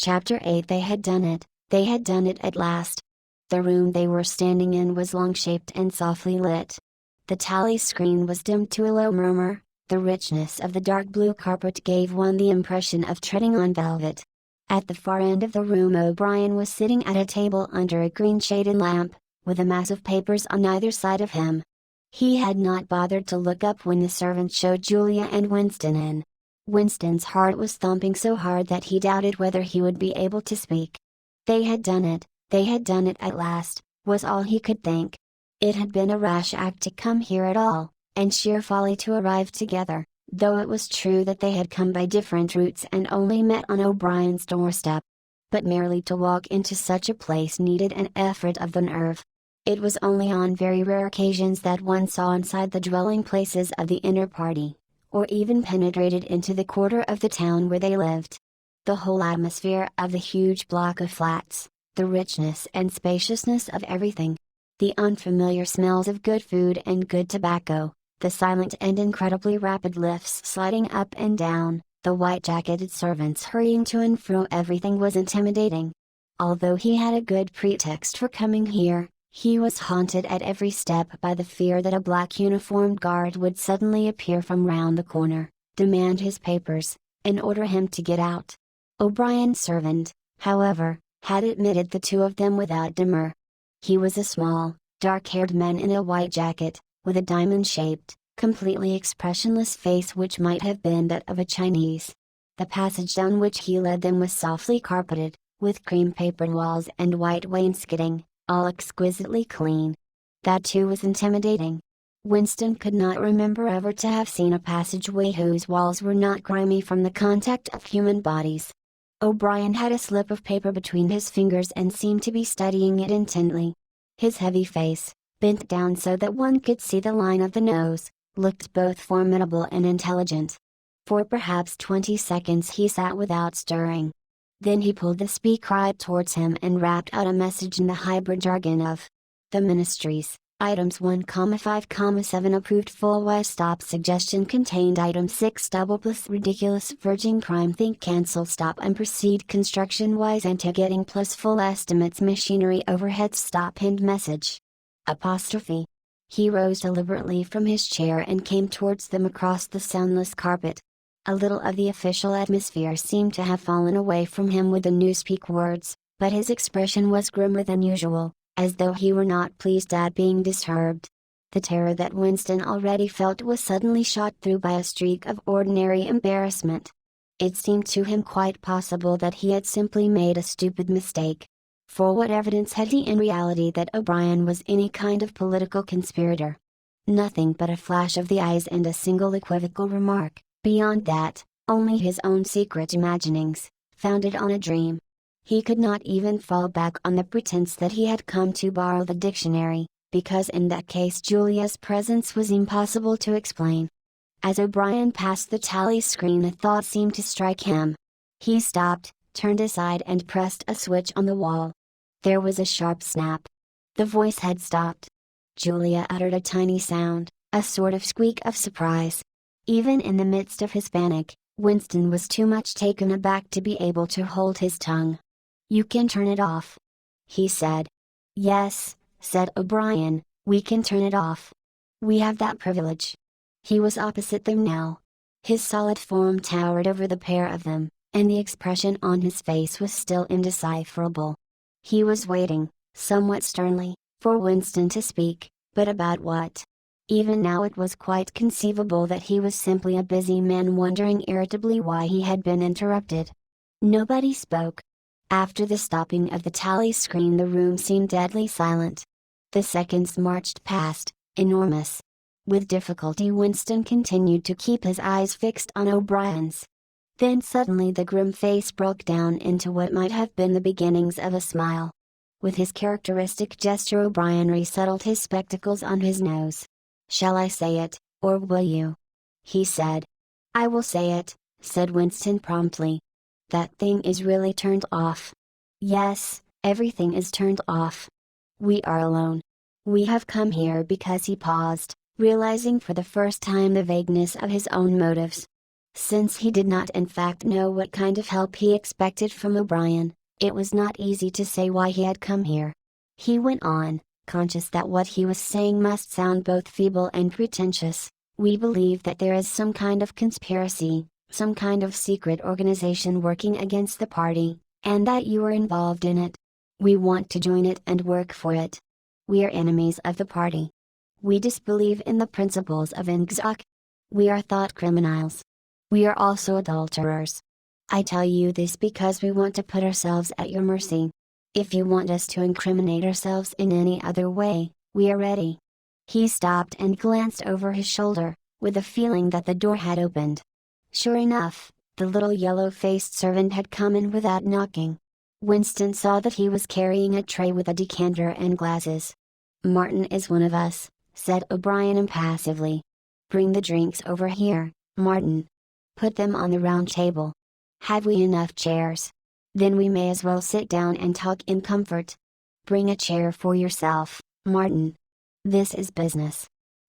Chapter 8. They had done it. They had done it at last. The room they were standing in was long-shaped and softly lit. The tally screen was dimmed to a low murmur. The richness of the dark blue carpet gave one the impression of treading on velvet. At the far end of the room, O'Brien was sitting at a table under a green-shaded lamp, with a mass of papers on either side of him. He had not bothered to look up when the servant showed Julia and Winston in. Winston's heart was thumping so hard that he doubted whether he would be able to speak. They had done it at last, was all he could think. It had been a rash act to come here at all, and sheer folly to arrive together, though it was true that they had come by different routes and only met on O'Brien's doorstep. But merely to walk into such a place needed an effort of the nerve. It was only on very rare occasions that one saw inside the dwelling places of the inner party, or even penetrated into the quarter of the town where they lived. The whole atmosphere of the huge block of flats, the richness and spaciousness of everything, the unfamiliar smells of good food and good tobacco, the silent and incredibly rapid lifts sliding up and down, the white-jacketed servants hurrying to and fro, everything was intimidating. Although he had a good pretext for coming here, he was haunted at every step by the fear that a black uniformed guard would suddenly appear from round the corner, demand his papers, and order him to get out. O'Brien's servant, however, had admitted the two of them without demur. He was a small, dark-haired man in a white jacket, with a diamond-shaped, completely expressionless face which might have been that of a Chinese. The passage down which he led them was softly carpeted, with cream-papered walls and white wainscoting, all exquisitely clean. That too was intimidating. Winston could not remember ever to have seen a passageway whose walls were not grimy from the contact of human bodies. O'Brien had a slip of paper between his fingers and seemed to be studying it intently. His heavy face, bent down so that one could see the line of the nose, looked both formidable and intelligent. For perhaps 20 seconds he sat without stirring. Then he pulled the speaker right towards him and rapped out a message in the hybrid jargon of the Ministries. Items 1,5,7 approved full wise stop suggestion contained. Item 6 double plus ridiculous virgin prime think cancel stop and proceed construction wise into getting plus full estimates machinery overhead stop end message. Apostrophe. He rose deliberately from his chair and came towards them across the soundless carpet. A little of the official atmosphere seemed to have fallen away from him with the newspeak words, but his expression was grimmer than usual, as though he were not pleased at being disturbed. The terror that Winston already felt was suddenly shot through by a streak of ordinary embarrassment. It seemed to him quite possible that he had simply made a stupid mistake. For what evidence had he in reality that O'Brien was any kind of political conspirator? Nothing but a flash of the eyes and a single equivocal remark. Beyond that, only his own secret imaginings, founded on a dream. He could not even fall back on the pretense that he had come to borrow the dictionary, because in that case Julia's presence was impossible to explain. As O'Brien passed the tally screen, a thought seemed to strike him. He stopped, turned aside and pressed a switch on the wall. There was a sharp snap. The voice had stopped. Julia uttered a tiny sound, a sort of squeak of surprise. Even in the midst of his panic, Winston was too much taken aback to be able to hold his tongue. "You can turn it off," he said. "Yes," said O'Brien, "we can turn it off. We have that privilege." He was opposite them now. His solid form towered over the pair of them, and the expression on his face was still indecipherable. He was waiting, somewhat sternly, for Winston to speak, but about what? Even now it was quite conceivable that he was simply a busy man wondering irritably why he had been interrupted. Nobody spoke. After the stopping of the tally screen the room seemed deadly silent. The seconds marched past, enormous. With difficulty Winston continued to keep his eyes fixed on O'Brien's. Then suddenly the grim face broke down into what might have been the beginnings of a smile. With his characteristic gesture O'Brien resettled his spectacles on his nose. "Shall I say it, or will you?" he said. "I will say it," said Winston promptly. "That thing is really turned off." "Yes, everything is turned off. We are alone. We have come here because," he paused, realizing for the first time the vagueness of his own motives. Since he did not in fact know what kind of help he expected from O'Brien, it was not easy to say why he had come here. He went on, conscious that what he was saying must sound both feeble and pretentious. We believe that there is some kind of conspiracy, some kind of secret organization working against the party, and that you are involved in it. We want to join it and work for it. We are enemies of the party. We disbelieve in the principles of Ingsoc. We are thought criminals. We are also adulterers. I tell you this because we want to put ourselves at your mercy. If you want us to incriminate ourselves in any other way, we are ready. He stopped and glanced over his shoulder, with a feeling that the door had opened. Sure enough, the little yellow-faced servant had come in without knocking. Winston saw that he was carrying a tray with a decanter and glasses. "Martin is one of us," said O'Brien impassively. "Bring the drinks over here, Martin. Put them on the round table. Have we enough chairs? Then we may as well sit down and talk in comfort. Bring a chair for yourself, Martin. This is business.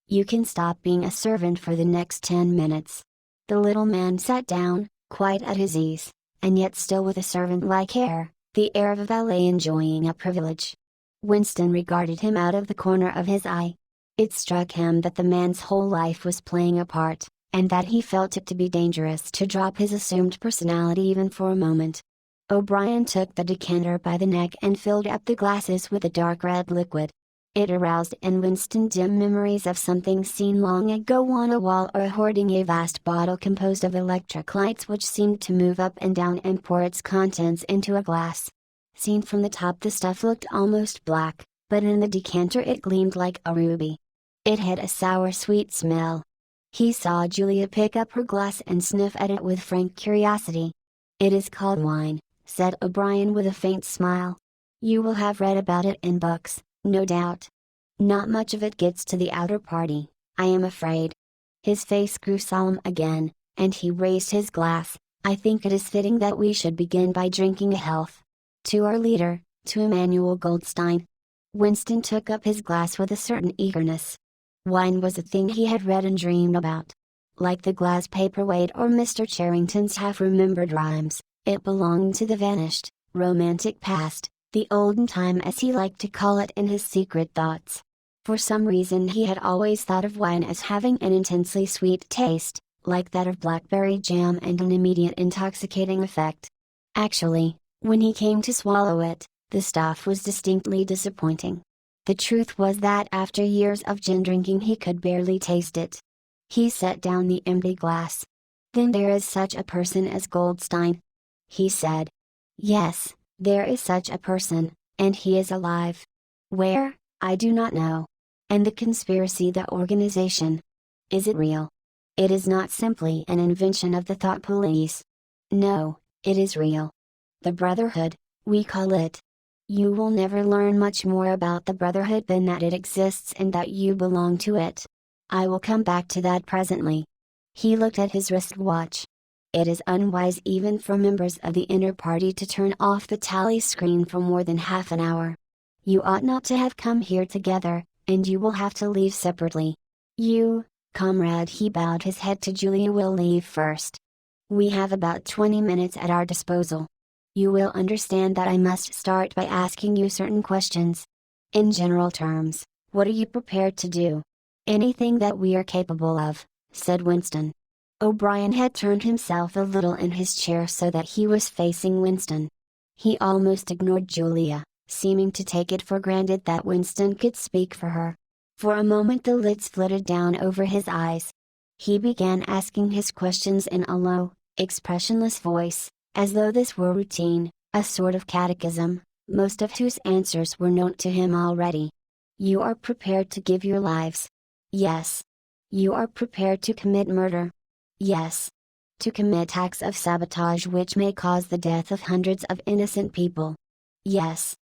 You can stop being a servant for the next 10 minutes. The little man sat down, quite at his ease, and yet still with a servant-like air, the air of a valet enjoying a privilege. Winston regarded him out of the corner of his eye. It struck him that the man's whole life was playing a part, and that he felt it to be dangerous to drop his assumed personality even for a moment. O'Brien took the decanter by the neck and filled up the glasses with a dark red liquid. It aroused in Winston dim memories of something seen long ago on a wall or hoarding a vast bottle composed of electric lights which seemed to move up and down and pour its contents into a glass. Seen from the top the stuff looked almost black, but in the decanter it gleamed like a ruby. It had a sour sweet smell. He saw Julia pick up her glass and sniff at it with frank curiosity. "It is called wine," said O'Brien with a faint smile. "You will have read about it in books, no doubt. Not much of it gets to the outer party, I am afraid." His face grew solemn again, and he raised his glass. "I think it is fitting that we should begin by drinking a health. To our leader, to Emmanuel Goldstein." Winston took up his glass with a certain eagerness. Wine was a thing he had read and dreamed about. Like the glass paperweight or Mr. Charrington's half-remembered rhymes, it belonged to the vanished, romantic past, the olden time as he liked to call it in his secret thoughts. For some reason he had always thought of wine as having an intensely sweet taste, like that of blackberry jam, and an immediate intoxicating effect. Actually, when he came to swallow it, the stuff was distinctly disappointing. The truth was that after years of gin drinking he could barely taste it. He set down the empty glass. "Then there is such a person as Goldstein?" he said. "Yes, there is such a person, and he is alive. Where, I do not know. And the conspiracy, the organization. Is it real? It is not simply an invention of the thought police. No, it is real. The Brotherhood, we call it. You will never learn much more about the Brotherhood than that it exists and that you belong to it. I will come back to that presently." He looked at his wristwatch. "It is unwise even for members of the inner party to turn off the tally screen for more than half an hour. You ought not to have come here together, and you will have to leave separately. You, comrade," he bowed his head to Julia, "will leave first. We have about 20 minutes at our disposal. You will understand that I must start by asking you certain questions. In general terms, what are you prepared to do?" "Anything that we are capable of," said Winston. O'Brien had turned himself a little in his chair so that he was facing Winston. He almost ignored Julia, seeming to take it for granted that Winston could speak for her. For a moment the lids flitted down over his eyes. He began asking his questions in a low, expressionless voice, as though this were routine, a sort of catechism, most of whose answers were known to him already. "You are prepared to give your lives?" "Yes." "You are prepared to commit murder?" "Yes." "To commit acts of sabotage which may cause the death of hundreds of innocent people?" "Yes."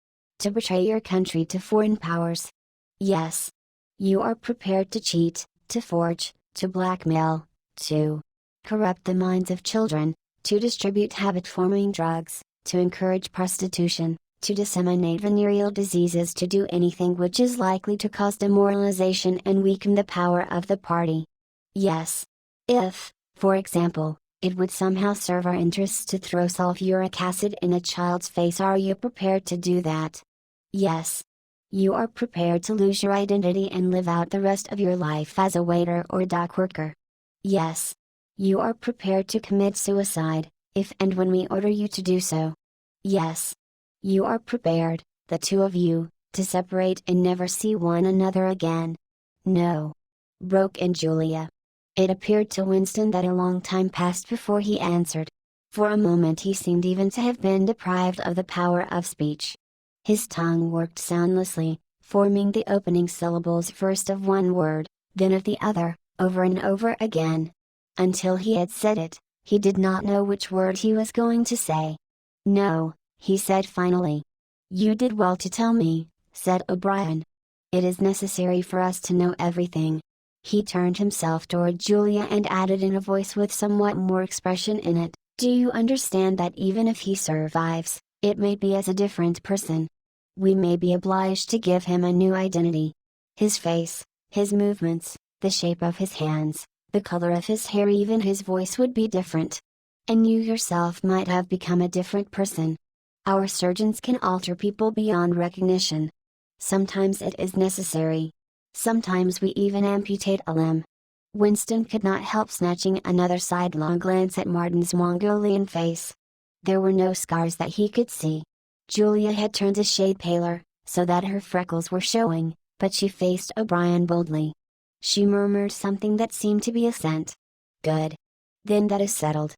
"To betray your country to foreign powers?" "Yes." "You are prepared to cheat, to forge, to blackmail, to corrupt the minds of children, to distribute habit-forming drugs, to encourage prostitution, to disseminate venereal diseases, to do anything which is likely to cause demoralization and weaken the power of the party?" "Yes." "If, for example, It would somehow serve our interests to throw sulfuric acid in a child's face. Are you prepared to do that? Yes. You are prepared to lose your identity and live out the rest of your life as a waiter or dock worker. Yes. You are prepared to commit suicide, if and when we order you to do so. Yes. You are prepared, the two of you, to separate and never see one another again. No. Broke in Julia. It appeared to Winston that a long time passed before he answered. For a moment he seemed even to have been deprived of the power of speech. His tongue worked soundlessly, forming the opening syllables first of one word, then of the other, over and over again. Until he had said it, he did not know which word he was going to say. No, he said finally. You did well to tell me, said O'Brien. It is necessary for us to know everything. He turned himself toward Julia and added in a voice with somewhat more expression in it, do you understand that even if he survives, it may be as a different person? We may be obliged to give him a new identity. His face, his movements, the shape of his hands, the color of his hair, even his voice would be different. And you yourself might have become a different person. Our surgeons can alter people beyond recognition. Sometimes it is necessary. Sometimes we even amputate a limb. Winston could not help snatching another sidelong glance at Martin's Mongolian face. There were no scars that he could see. Julia had turned a shade paler, so that her freckles were showing, but she faced O'Brien boldly. She murmured something that seemed to be assent. Good. Then that is settled.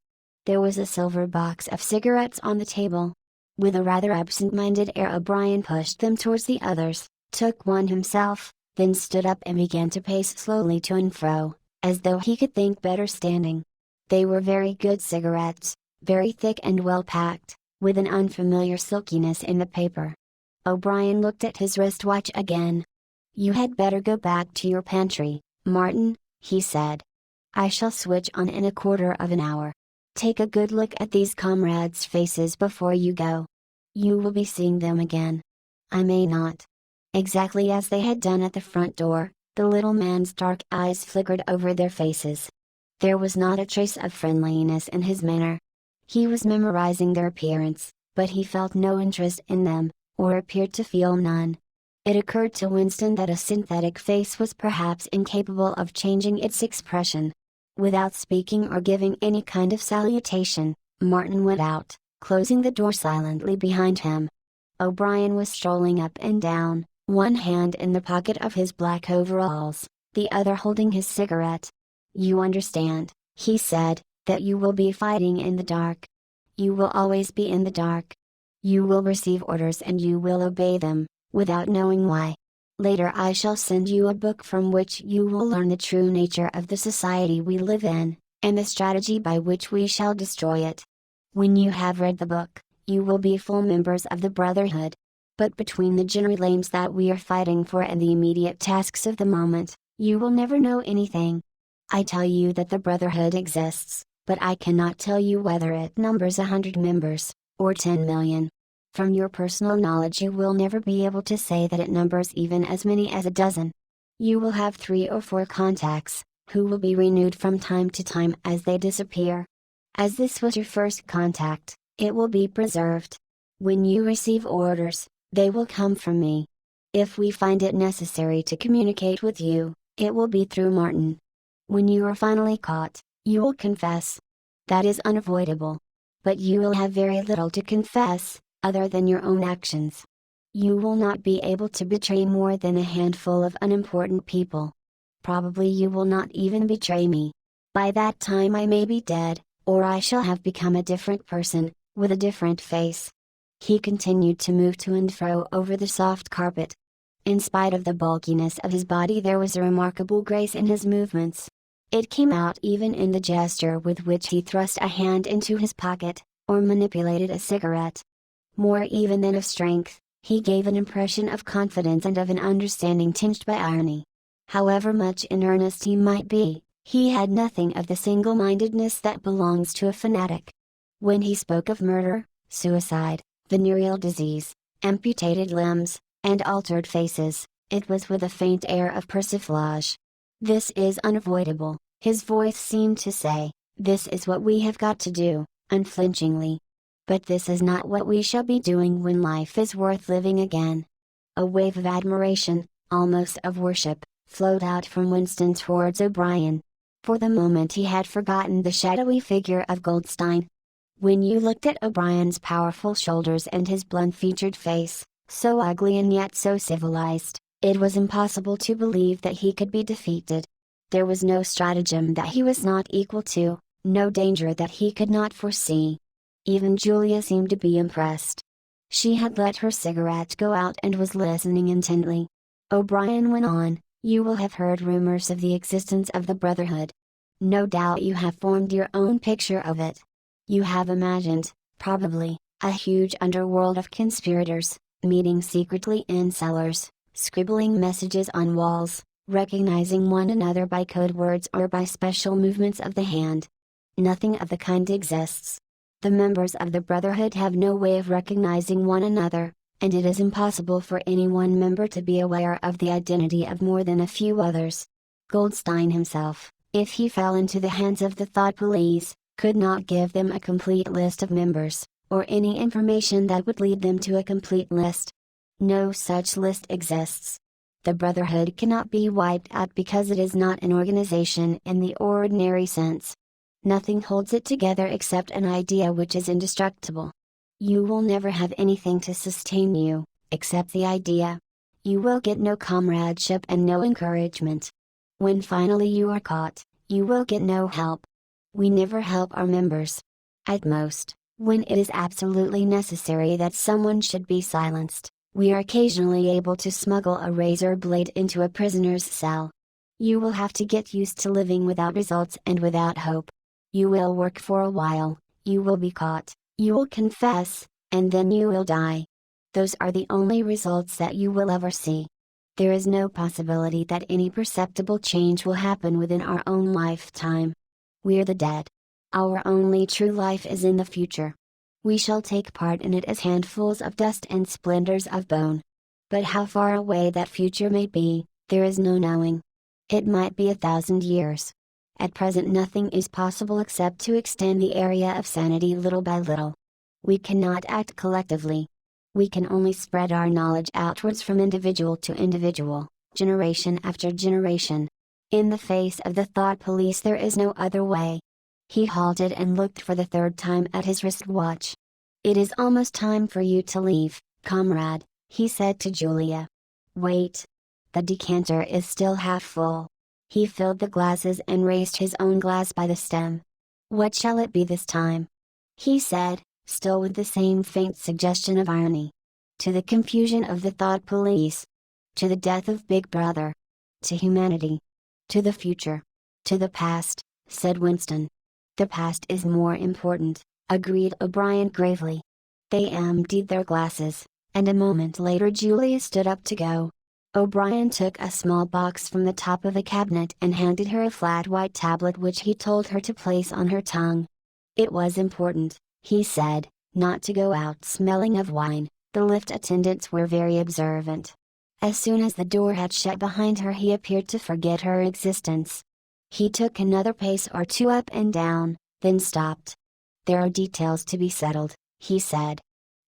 There was a silver box of cigarettes on the table. With a rather absent-minded air O'Brien pushed them towards the others, took one himself, then stood up and began to pace slowly to and fro, as though he could think better standing. They were very good cigarettes, very thick and well packed, with an unfamiliar silkiness in the paper. O'Brien looked at his wristwatch again. You had better go back to your pantry, Martin, he said. I shall switch on in a quarter of an hour. Take a good look at these comrades' faces before you go. You will be seeing them again. I may not. Exactly as they had done at the front door, the little man's dark eyes flickered over their faces. There was not a trace of friendliness in his manner. He was memorizing their appearance, but he felt no interest in them, or appeared to feel none. It occurred to Winston that a synthetic face was perhaps incapable of changing its expression. Without speaking or giving any kind of salutation, Martin went out, closing the door silently behind him. O'Brien was strolling up and down, one hand in the pocket of his black overalls, the other holding his cigarette. You understand, he said, that you will be fighting in the dark. You will always be in the dark. You will receive orders and you will obey them, without knowing why. Later I shall send you a book from which you will learn the true nature of the society we live in, and the strategy by which we shall destroy it. When you have read the book, you will be full members of the Brotherhood. But between the general aims that we are fighting for and the immediate tasks of the moment, you will never know anything. I tell you that the Brotherhood exists, but I cannot tell you whether it numbers 100 members, or 10 million. From your personal knowledge you will never be able to say that it numbers even as many as a dozen. You will have 3 or 4 contacts, who will be renewed from time to time as they disappear. As this was your first contact, it will be preserved. When you receive orders, they will come from me. If we find it necessary to communicate with you, it will be through Martin. When you are finally caught, you will confess. That is unavoidable. But you will have very little to confess, other than your own actions. You will not be able to betray more than a handful of unimportant people. Probably you will not even betray me. By that time I may be dead, or I shall have become a different person, with a different face. He continued to move to and fro over the soft carpet. In spite of the bulkiness of his body there was a remarkable grace in his movements. It came out even in the gesture with which he thrust a hand into his pocket, or manipulated a cigarette. More even than of strength, he gave an impression of confidence and of an understanding tinged by irony. However much in earnest he might be, he had nothing of the single-mindedness that belongs to a fanatic. When he spoke of murder, suicide, venereal disease, amputated limbs, and altered faces, it was with a faint air of persiflage. This is unavoidable, his voice seemed to say, This is what we have got to do, unflinchingly. But this is not what we shall be doing when life is worth living again. A wave of admiration, almost of worship, flowed out from Winston towards O'Brien. For the moment he had forgotten the shadowy figure of Goldstein. When you looked at O'Brien's powerful shoulders and his blunt-featured face, so ugly and yet so civilized, it was impossible to believe that he could be defeated. There was no stratagem that he was not equal to, no danger that he could not foresee. Even Julia seemed to be impressed. She had let her cigarette go out and was listening intently. O'Brien went on, "You will have heard rumors of the existence of the Brotherhood. No doubt you have formed your own picture of it. You have imagined, probably, a huge underworld of conspirators, meeting secretly in cellars, scribbling messages on walls, recognizing one another by code words or by special movements of the hand. Nothing of the kind exists. The members of the Brotherhood have no way of recognizing one another, and it is impossible for any one member to be aware of the identity of more than a few others. Goldstein himself, if he fell into the hands of the thought police, could not give them a complete list of members, or any information that would lead them to a complete list. No such list exists. The Brotherhood cannot be wiped out because it is not an organization in the ordinary sense. Nothing holds it together except an idea which is indestructible. You will never have anything to sustain you, except the idea. You will get no comradeship and no encouragement. When finally you are caught, you will get no help. We never help our members. At most, when it is absolutely necessary that someone should be silenced, we are occasionally able to smuggle a razor blade into a prisoner's cell. You will have to get used to living without results and without hope. You will work for a while, you will be caught, you will confess, and then you will die. Those are the only results that you will ever see. There is no possibility that any perceptible change will happen within our own lifetime. We are the dead. Our only true life is in the future. We shall take part in it as handfuls of dust and splinters of bone. But how far away that future may be, there is no knowing. It might be 1,000 years. At present nothing is possible except to extend the area of sanity little by little. We cannot act collectively. We can only spread our knowledge outwards from individual to individual, generation after generation. In the face of the thought police there is no other way. He halted and looked for the third time at his wristwatch. "It is almost time for you to leave, comrade," he said to Julia. "Wait. The decanter is still half full." He filled the glasses and raised his own glass by the stem. "What shall it be this time?" he said, still with the same faint suggestion of irony. "To the confusion of the thought police. To the death of Big Brother. To humanity. To the future. To the past," said Winston. "The past is more important," agreed O'Brien gravely. They emptied their glasses, and a moment later Julia stood up to go. O'Brien took a small box from the top of a cabinet and handed her a flat white tablet which he told her to place on her tongue. It was important, he said, not to go out smelling of wine. The lift attendants were very observant. As soon as the door had shut behind her he appeared to forget her existence. He took another pace or two up and down, then stopped. "There are details to be settled," he said.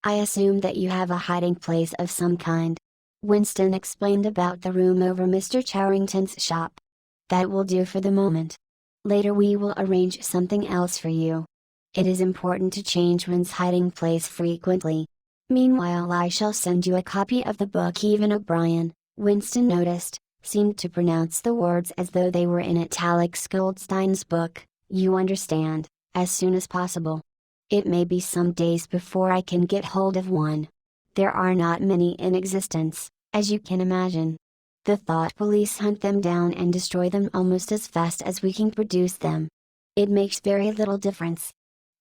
"I assume that you have a hiding place of some kind." Winston explained about the room over Mr. Charrington's shop. "That will do for the moment. Later we will arrange something else for you. It is important to change one's hiding place frequently. Meanwhile I shall send you a copy of the book." Even O'Brien, Winston noticed, seemed to pronounce the words as though they were in italics. "Goldstein's book, you understand, as soon as possible. It may be some days before I can get hold of one. There are not many in existence, as you can imagine. The thought police hunt them down and destroy them almost as fast as we can produce them. It makes very little difference.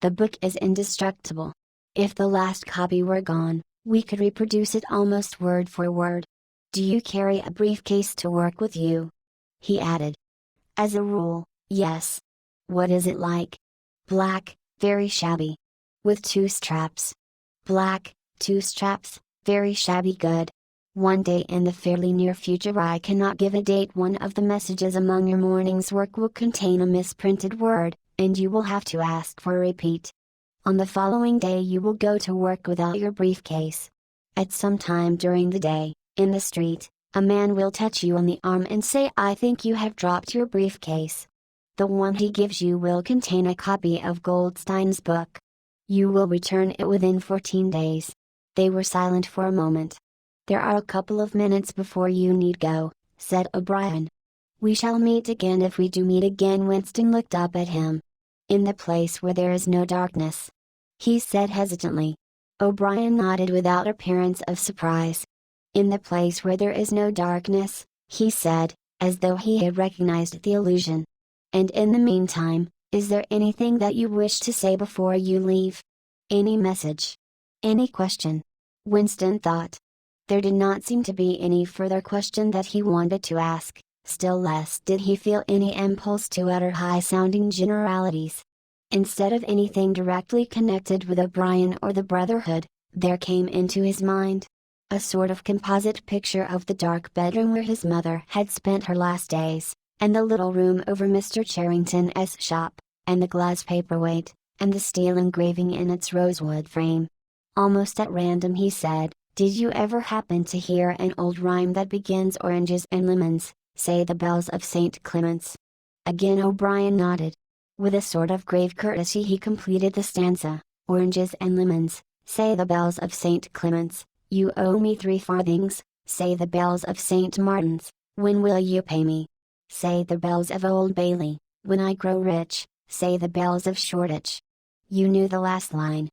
The book is indestructible. If the last copy were gone, we could reproduce it almost word for word. Do you carry a briefcase to work with you?" he added. "As a rule, yes." "What is it like?" "Black, very shabby. With 2 straps." "Black, 2 straps, very shabby. Good. One day in the fairly near future, I cannot give a date, one of the messages among your morning's work will contain a misprinted word, and you will have to ask for a repeat. On the following day you will go to work without your briefcase. At some time during the day, in the street, a man will touch you on the arm and say, "I think you have dropped your briefcase." The one he gives you will contain a copy of Goldstein's book. You will return it within 14 days. They were silent for a moment. "There are a couple of minutes before you need go," said O'Brien. "We shall meet again if we do meet again." Winston looked up at him. "In the place where there is no darkness?" he said hesitantly. O'Brien nodded without appearance of surprise. "In the place where there is no darkness," he said, as though he had recognized the allusion. "And in the meantime, is there anything that you wish to say before you leave? Any message? Any question?" Winston thought. There did not seem to be any further question that he wanted to ask, still less did he feel any impulse to utter high-sounding generalities. Instead of anything directly connected with O'Brien or the Brotherhood, there came into his mind a sort of composite picture of the dark bedroom where his mother had spent her last days, and the little room over Mr. Charrington's shop, and the glass paperweight, and the steel engraving in its rosewood frame. Almost at random he said, "Did you ever happen to hear an old rhyme that begins, 'Oranges and lemons, say the bells of St. Clement's'?" Again O'Brien nodded. With a sort of grave courtesy he completed the stanza, "Oranges and lemons, say the bells of St. Clement's, you owe me 3 farthings, say the bells of St. Martin's, when will you pay me? Say the bells of Old Bailey, when I grow rich, say the bells of Shoreditch." "You knew the last line?"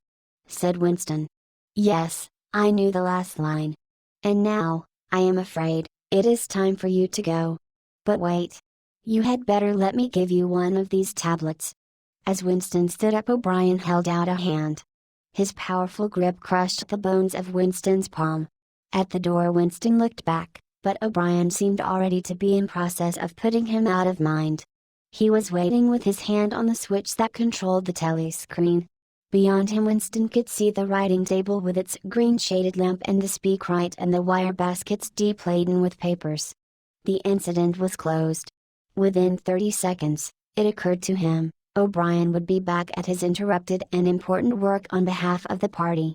said Winston. "Yes, I knew the last line. And now, I am afraid, it is time for you to go. But wait. You had better let me give you one of these tablets." As Winston stood up, O'Brien held out a hand. His powerful grip crushed the bones of Winston's palm. At the door Winston looked back, but O'Brien seemed already to be in process of putting him out of mind. He was waiting with his hand on the switch that controlled the telescreen. Beyond him Winston could see the writing table with its green-shaded lamp and the speakwrite and the wire baskets deep laden with papers. The incident was closed. Within 30 seconds, it occurred to him, O'Brien would be back at his interrupted and important work on behalf of the party.